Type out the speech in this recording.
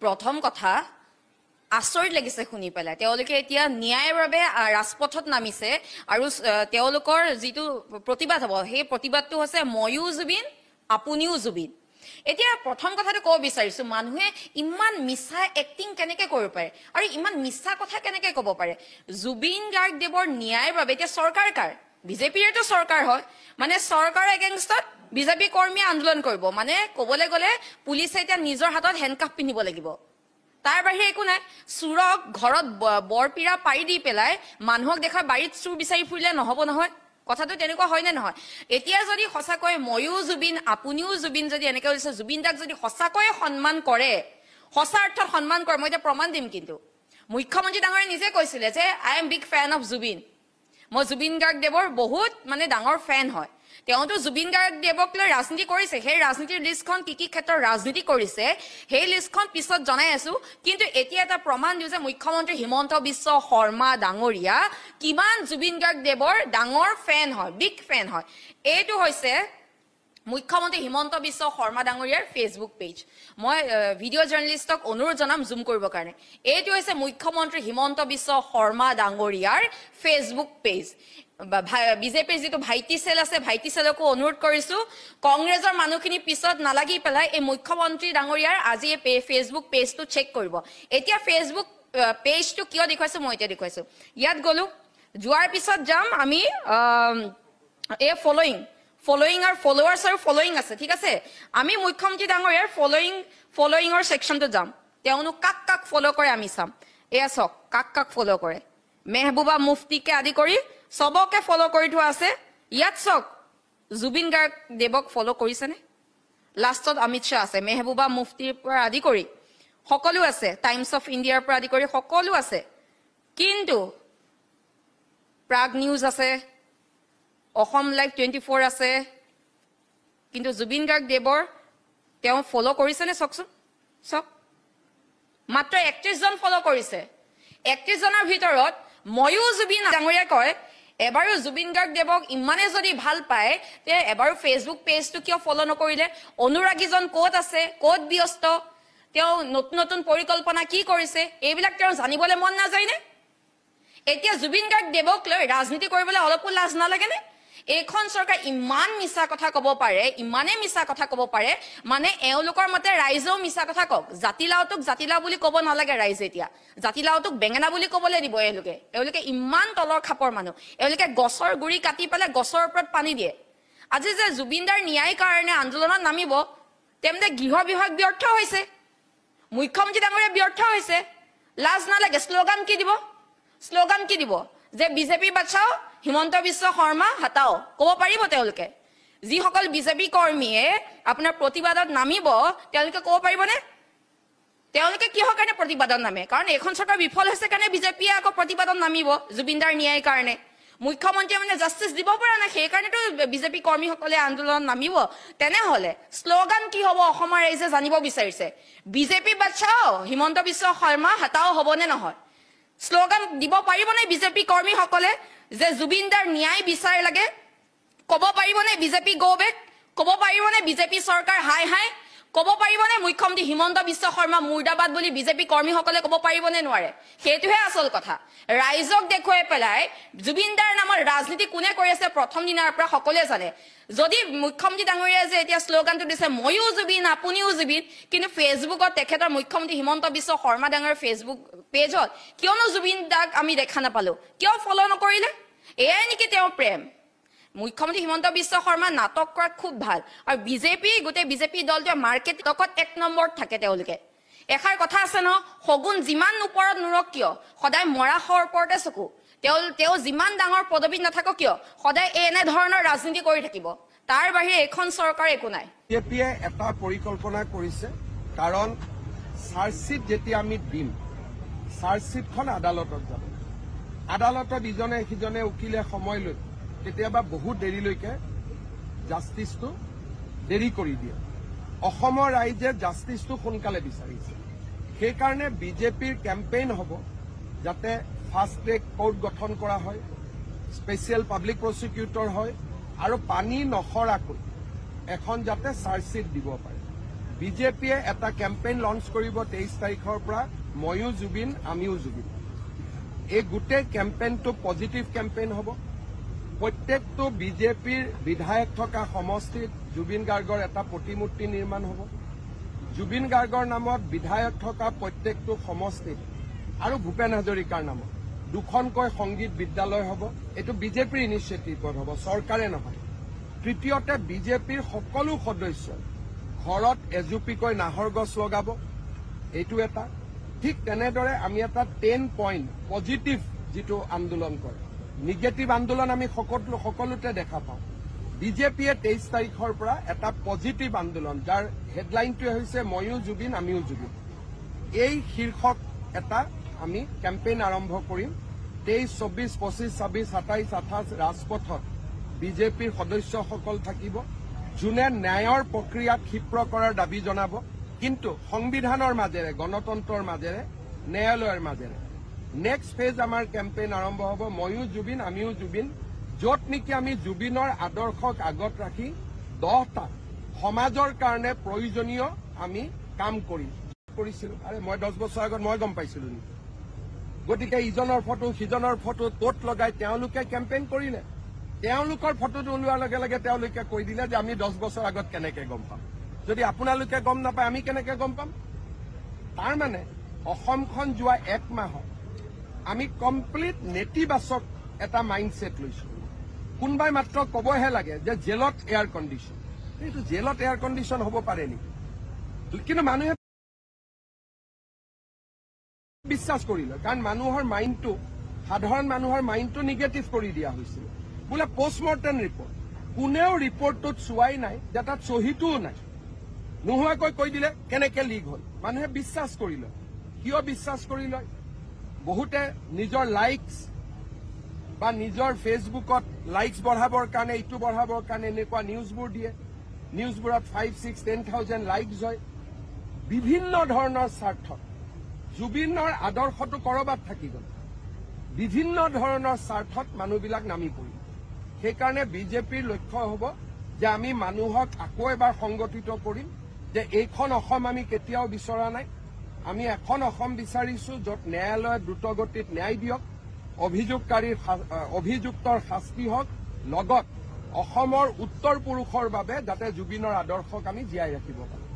প্ৰথম কথা আচৰিত লাগিছে শুনি পেলাই তেওঁলোকে এতিয়া ন্যায়ৰ বাবে ৰাজপথত নামিছে আৰু তেওঁলোকৰ যিটো প্ৰতিবাদ হ'ব সেই প্ৰতিবাদটো হৈছে ময়ো জুবিন আপুনিও জুবিন এতিয়া প্ৰথম কথাটো ক'ব বিচাৰিছো মানুহে ইমান মিছা এক্টিং কেনেকৈ কৰিব পাৰে আৰু ইমান মিছা কথা কেনেকৈ ক'ব পাৰে জুবিন গাৰ্গদেৱৰ ন্যায়ৰ বাবে এতিয়া চৰকাৰ কাৰ বিজেপিৰটো চৰকাৰ হয় মানে চৰকাৰৰ এগেইনষ্টত বিজেপি কৰ্মীয়ে আন্দোলন কৰিব মানে ক'বলৈ গ'লে পুলিচে এতিয়া নিজৰ হাতত হেণ্ডকাফ পিন্ধিব লাগিব তাৰ বাহিৰে একো নাই চুৰক ঘৰত বৰপিৰা পাৰি দি পেলাই মানুহক দেখা বাৰীত চুৰ বিচাৰি ফুৰিলে নহ'ব নহয় কথাটো তেনেকুৱা হয় নে নহয় এতিয়া যদি সঁচাকৈ ময়ো জুবিন আপুনিও জুবিন যদি এনেকৈ হৈছে জুবিন দাক যদি সঁচাকৈ সন্মান কৰে সঁচা অৰ্থত সন্মান কৰে মই এতিয়া প্ৰমাণ দিম কিন্তু মুখ্যমন্ত্ৰী ডাঙৰীয়ে নিজে কৈছিলে যে I am big fan of Zubeen মই জুবিন গাৰ্গদেৱৰ বহুত মানে ডাঙৰ ফেন হয় তেওঁতো জুবিন গাৰ্গদেৱক লৈ ৰাজনীতি কৰিছে সেই ৰাজনীতিৰ লিষ্টখন কি ক্ষেত্ৰত ৰাজনীতি কৰিছে সেই লিষ্টখন পিছত জনাই আছো কিন্তু এতিয়া এটা প্ৰমাণ দিওঁ যে মুখ্যমন্ত্ৰী হিমন্ত বিশ্ব শৰ্মা ডাঙৰীয়া কিমান জুবিন গাৰ্গদেৱৰ ডাঙৰ ফেন হয় বিগ ফেন হয় এইটো হৈছে মুখ্যমন্ত্ৰী হিমন্ত বিশ্ব শৰ্মা ডাঙৰীয়াৰ ফেচবুক পেজ মই ভিডিঅ' জাৰ্নেলিষ্টক অনুৰোধ জনাম জুম কৰিবৰ কাৰণে এইটো হৈছে মুখ্যমন্ত্ৰী হিমন্ত বিশ্ব শৰ্মা ডাঙৰীয়াৰ ফেচবুক পেজ বিজেপিৰ যিটো ভাইটি চেল আছে ভাইটি চেলকো অনুৰোধ কৰিছো কংগ্ৰেছৰ মানুহখিনি পিছত নালাগি পেলাই এই মুখ্যমন্ত্ৰী ডাঙৰীয়াৰ আজি ফেচবুক পেজটো চেক কৰিব এতিয়া ফেচবুক পেজটো কিয় দেখুৱাইছো মই এতিয়া দেখুৱাইছো ইয়াত গ'লো যোৱাৰ পিছত যাম আমি এই ফলোয়িং আৰু ফলোৱাৰ্ছ আৰু ফলোয়িং আছে ঠিক আছে আমি মুখ্যমন্ত্ৰী ডাঙৰীয়াৰ ফলোয়িঙৰ ছেকশ্যনটো যাম তেওঁলোক কাক ফলো কৰে আমি চাম এয়া চাওক কাক ফলো কৰে মেহবুবা মুফতিকে আদি কৰি সবকে ফলো কৰি থোৱা আছে ইয়াত চাওক জুবিন গাৰ্গদেৱক ফলো কৰিছেনে লাষ্টত অমিত শ্বাহ আছে মেহবুবা মুফতিৰ পৰা আদি কৰি সকলো আছে টাইমছ অফ ইণ্ডিয়াৰ পৰা আদি কৰি সকলো আছে কিন্তু প্ৰাগ নিউজ আছে অসম লাইভ 24 আছে কিন্তু জুবিন গাৰ্গদেৱৰ তেওঁ ফলো কৰিছেনে চাওকচোন চাওক মাত্ৰ 31 জন ফলো কৰিছে 31 জনৰ ভিতৰত ময়ো জুবিন ডাঙৰীয়া কয় এবাৰো জুবিন গাৰ্গদেৱক ইমানে যদি ভাল পায় তে এবাৰো ফেচবুক পেজটো কিয় ফলো নকৰিলে অনুৰাগীজন ক'ত আছে ক'ত ব্যস্ত তেওঁ নতুন পৰিকল্পনা কি কৰিছে এইবিলাক তেওঁ জানিবলৈ মন নাযায়নে এতিয়া জুবিন গাৰ্গদেৱক লৈ ৰাজনীতি কৰিবলৈ অলপো লাজ নালাগেনে এখন চৰকাৰ ইমান মিছা কথা ক'ব পাৰে ইমানে মিছা কথা ক'ব পাৰে মানে এওঁলোকৰ মতে ৰাইজেও মিছা কথা কওক জাতিলাওটোক জাতিলাও বুলি ক'ব নালাগে ৰাইজে এতিয়া জাতিলাওটোক বেঙেনা বুলি ক'বলৈ দিব এওঁলোকে ইমান তলৰ খাপৰ মানুহ এওঁলোকে গছৰ গুৰি কাটি পেলাই গছৰ ওপৰত পানী দিয়ে আজি যে জুবিনদাৰ ন্যায় কাৰণে আন্দোলনত নামিব তেন্তে গৃহ বিভাগ ব্যৰ্থ হৈছে মুখ্যমন্ত্ৰী ডাঙৰীয়া ব্যৰ্থ হৈছে লাজ নালাগে শ্লোগান কি দিব যে বিজেপি বাচাও হিমন্ত বিশ্ব শৰ্মা হটাও ক'ব পাৰিব তেওঁলোকে যিসকল বিজেপি কৰ্মীয়ে আপোনাৰ প্ৰতিবাদত নামিব তেওঁলোকে ক'ব পাৰিবনে তেওঁলোকে কিহৰ কাৰণে প্ৰতিবাদত নামে কাৰণ এখন চৰকাৰ বিফল হৈছে কাৰণে বিজেপিয়ে আকৌ প্ৰতিবাদত নামিব জুবিনদাৰ ন্যায়ৰ কাৰণে মুখ্যমন্ত্ৰীয়ে মানে জাষ্টিছ দিব পৰা নাই সেইকাৰণেতো বিজেপি কৰ্মীসকলে আন্দোলনত নামিব তেনেহ'লে শ্লোগান কি হ'ব অসমৰ ৰাইজে জানিব বিচাৰিছে বিজেপি বাচাও হিমন্ত বিশ্ব শৰ্মা হটাও হ'বনে নহয় শ্লোগান দিব পাৰিবনে বিজেপি কৰ্মীসকলে যে জুবিনদাৰ ন্যায় বিচাৰ লাগে ক'ব পাৰিবনে বিজেপি গো বেক ক'ব পাৰিবনে বিজেপি চৰকাৰ হাই ক'ব পাৰিবনে মুখ্যমন্ত্ৰী হিমন্ত বিশ্ব শৰ্মা মুৰ্দাবাদ বুলি বিজেপি কৰ্মীসকলে ক'ব পাৰিবনে নোৱাৰে সেইটোহে আচল কথা ৰাইজক দেখুৱাই পেলাই জুবিনদাৰ নামৰ ৰাজনীতি কোনে কৰি আছে প্ৰথম দিনাৰ পৰা সকলোৱে জানে যদি মুখ্যমন্ত্ৰী ডাঙৰীয়াই যে এতিয়া শ্লোগানটো দিছে ময়ো জুবিন আপুনিও জুবিন কিন্তু ফেচবুকত তেখেতৰ মুখ্যমন্ত্ৰী হিমন্ত বিশ্ব শৰ্মা ডাঙৰীয়াৰ ফেচবুক পেজত কিয়নো জুবিন দাক আমি দেখা নাপালো কিয় ফলো নকৰিলে এয়াই নেকি তেওঁৰ প্ৰেম মুখ্যমন্ত্ৰী হিমন্ত বিশ্ব শৰ্মা নাটক কৰাত খুব ভাল আৰু গোটেই বিজেপি দলটোৱে মাৰ্কেটত 1 নম্বৰত থাকে তেওঁলোকে এষাৰ কথা আছে ন সগুন যিমান ওপৰত নুৰক কিয় সদায় মৰা হৰ ওপৰতে চকু তেওঁ যিমান ডাঙৰ পদবীত নাথাকক কিয় সদায় এনে ধৰণৰ ৰাজনীতি কৰি থাকিব তাৰ বাহিৰে এখন চৰকাৰ একো নাই বিজেপিয়ে এটা পৰিকল্পনা কৰিছে কাৰণ চাৰ্জশ্বিট যেতিয়া আমি দিম চাৰ্জশ্বিটখন আদালতত যাব আদালতত ইজনে সিজনে উকিলে সময় লৈ কেতিয়াবা বহুত দেৰিলৈকে জাষ্টিছটো দেৰি কৰি দিয়ে অসমৰ ৰাইজে জাষ্টিছটো সোনকালে বিচাৰিছে সেইকাৰণে বিজেপিৰ কেম্পেইন হ'ব যাতে ফাষ্ট ট্ৰেক কোৰ্ট গঠন কৰা হয় স্পেচিয়েল পাব্লিক প্ৰচিকিউটৰ হয় আৰু পানী নখৰাকৈ এখন যাতে চাৰ্জশ্বিট দিব পাৰে বিজেপিয়ে এটা কেম্পেইন লঞ্চ কৰিব 23 তাৰিখৰ পৰা ময়ো জুবিন আমিও জুবিন। এই গোটেই কেম্পেইনটো পজিটিভ কেম্পেইন হ'ব। প্ৰত্যেকটো বিজেপিৰ বিধায়ক থকা সমষ্টিত জুবিন গাৰ্গৰ এটা প্ৰতিমূৰ্তি নিৰ্মাণ হ'ব। জুবিন গাৰ্গৰ নামত বিধায়ক থকা প্ৰত্যেকটো সমষ্টিত আৰু ভূপেন হাজৰিকাৰ নামত 2খনকৈ সংগীত বিদ্যালয় হ'ব। এইটো বিজেপিৰ ইনিচিয়েটিভত হ'ব, চৰকাৰে নহয়। তৃতীয়তে বিজেপিৰ সকলো সদস্যই ঘৰত এজুপিকৈ নাহৰ গছ লগাব, এইটো এটা। ঠিক তেনেদৰে আমি এটা 10 পইণ্ট পজিটিভ যিটো আন্দোলন কৰে, নিগেটিভ আন্দোলন আমি সকলোতে দেখা পাওঁ। বিজেপিয়ে 23 তাৰিখৰ পৰা এটা পজিটিভ আন্দোলন, যাৰ হেডলাইনটোৱে হৈছে ময়ো জুবিন আমিও জুবিন, এই শীৰ্ষক এটা আমি কেম্পেইন আৰম্ভ কৰিম। 23, 24, 25, 26, 27, 28 ৰাজপথত বিজেপিৰ সদস্যসকল থাকিব, যোনে ন্যায়ৰ প্ৰক্ৰিয়াক ক্ষিপ্ৰ কৰাৰ দাবী জনাব, কিন্তু সংবিধানৰ মাজেৰে, গণতন্ত্ৰৰ মাজেৰে, ন্যায়ালয়ৰ মাজেৰে। নেক্সট ফেজ আমাৰ কেম্পেইন আৰম্ভ হ'ব ময়ো জুবিন আমিও জুবিন, য'ত নেকি আমি জুবিনৰ আদৰ্শক আগত ৰাখি 10টা সমাজৰ কাৰণে প্ৰয়োজনীয় আমি কাম কৰিছিলো। আৰে মই 10 বছৰ আগত মই গম পাইছিলো নেকি? গতিকে ইজনৰ ফটো সিজনৰ ফটো ত'ত লগাই তেওঁলোকে কেম্পেইন কৰিলে। তেওঁলোকৰ ফটোটো ওলোৱাৰ লগে লগে তেওঁলোকে কৈ দিলে যে আমি 10 বছৰ আগত কেনেকে গম পাম। যদি আপোনালোকে গম নাপায় আমি কেনেকে গম পাম? তাৰমানে অসমখন যোৱা 1 মাহত আমি কমপ্লিট নেতিবাচক এটা মাইণ্ডছেট লৈছো। কোনোবাই মাত্ৰ কবহে লাগে যে জেলত এয়াৰ কণ্ডিশ্যন, এইটো জেলত এয়াৰ কণ্ডিশ্যন হ'ব পাৰে নেকি? কিন্তু মানুহে বিশ্বাস কৰিলে, কাৰণ মানুহৰ মাইণ্ডটো, সাধাৰণ মানুহৰ মাইণ্ডটো নিগেটিভ কৰি দিয়া হৈছিল। বোলে পষ্টমৰ্টেম ৰিপৰ্ট, কোনেও ৰিপৰ্টটোত চোৱাই নাই যে তাত চহীটোও নাই, নোহোৱাকৈ কৈ দিলে কেনেকে লিক হ'ল। মানুহে বিশ্বাস কৰি লয়। কিয় বিশ্বাস কৰি লয়? বহুতে নিজৰ লাইকছ বা নিজৰ ফেচবুকত লাইকছ বঢ়াবৰ কাৰণে, ইটো বঢ়াবৰ কাৰণে এনেকুৱা নিউজবোৰ দিয়ে। নিউজবোৰত 5, 6, 10,000 লাইকছ হয়। বিভিন্ন ধৰণৰ স্বাৰ্থত জুবিনৰ আদৰ্শটো কৰবাত থাকি গ'ল, বিভিন্ন ধৰণৰ স্বাৰ্থত মানুহবিলাক নামি পৰিল। সেইকাৰণে বিজেপিৰ লক্ষ্য হ'ব যে আমি মানুহক আকৌ এবাৰ সংগঠিত কৰিম যে এইখন অসম আমি কেতিয়াও বিচৰা নাই। আমি এখন অসম বিচাৰিছো য'ত ন্যায়ালয়ে দ্ৰুতগতিত ন্যায় দিয়ক, অভিযুক্তৰ শাস্তি হওক, লগত অসমৰ উত্তৰ পুৰুষৰ বাবে যাতে জুবিনৰ আদৰ্শক আমি জীয়াই ৰাখিব পাৰোঁ।